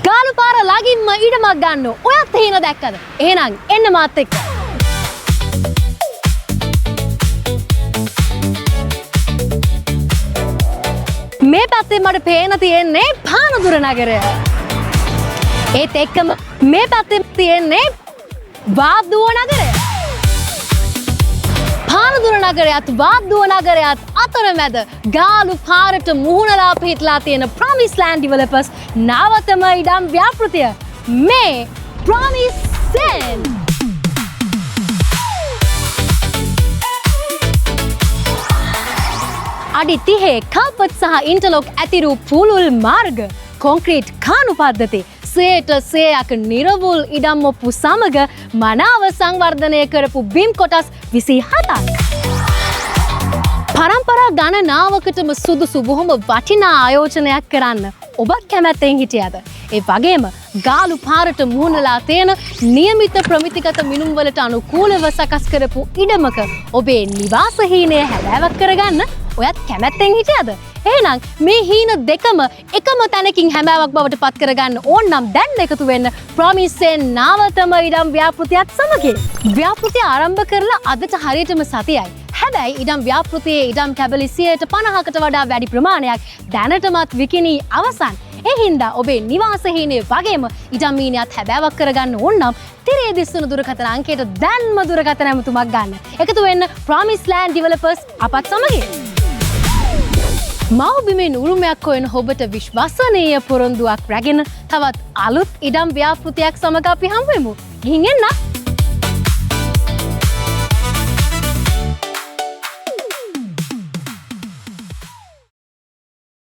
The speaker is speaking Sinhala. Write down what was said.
ගාලු පාර ළඟින්ම ඉඩමක් ගන්න. ඔයත් හීන දැක්කද? එහෙනම් එන්න මාත් එක්ක. මේ පැත්තේ මට පේන තියෙන්නේ පානදුර නගරය. ඒත් එක්කම මේ පැත්තේ තියෙන්නේ වාද්දුව නගරය. පානදුර නගරයත් වාද්දුව නගරයත් අතරමැද ගාලු පාරට මුහුණලා පිහිටලා තියෙන ප්‍රොමිස් ලෑන්ඩ් ඩෙවලොපර්ස් නවතම ඉඩම් ව්‍යාපෘතිය මේ ප්‍රොමිස් ලෑන්ඩ්. අඩි 30 කාපට් සහ ඉන්ටර්ලොක් ඇතිරු පුළුල් මාර්ග කොන්ක්‍රීට් කානු පද්ධති සේට සේයක නිරවුල් ඉඩම් ඔප්පු සමග මනාව සංවර්ධනය කරපු බිම් කොටස් 27ක්. පරම්පරා ගණනාවකටම සුදුසු බොහොම වටිනා ආයෝජනයක් කරන්න ඔබත් කැමැත්තෙන් හිටියද? ඒ වගේම ගාලු පාරට මුහුණලා තියෙන නියමිත ප්‍රමිතිගත මිනුම් වලට අනුකූලව සකස් කරපු ඉඩමක ඔබේ නිවාස හීනය හැබෑවක් කරගන්න ඔයත් කැමැත්තෙන් හිටියද? එහෙනම් මේ හීන දෙකම එකම තැනකින් හැබෑවක් බවට පත් කරගන්න ඕන නම් දැන් එකතු වෙන්න ප්‍රොමිස්ෙන් නවතම ඉඩම් ව්‍යාපෘතියක් සමගින්. ව්‍යාපෘතිය ආරම්භ කරලා අදට හරියටම සතියයි. හැබැයි ඉඩම් ව්‍යාපෘතියේ ඉඩම් කැබලි 50%කට වඩා වැඩි ප්‍රමාණයක් දැනටමත් විකිණී අවසන්. ඒ හින්දා ඔබේ නිවාස හීනය වගේම ඉඩම් හීනයත් හැබෑවක් කරගන්න ඕන නම් තිරේ දිස්සුන දුරකථන අංකයට දැන්ම දුරකථන ඇමතුමක් ගන්න. එකතු වෙන්න ප්‍රොමිස් ලෑන්ඩ් ඩෙවලොපර්ස් අපත් සමගින්. මව්බිමෙන් උරුමයක් හොයන ඔබට විශ්වසනීය පොරොන්දුවක් රැගෙන තවත් අලුත් ඉඩම් ව්‍යාපෘතියක් සමග අපි හමු වෙමු. ගිහින් එන්න.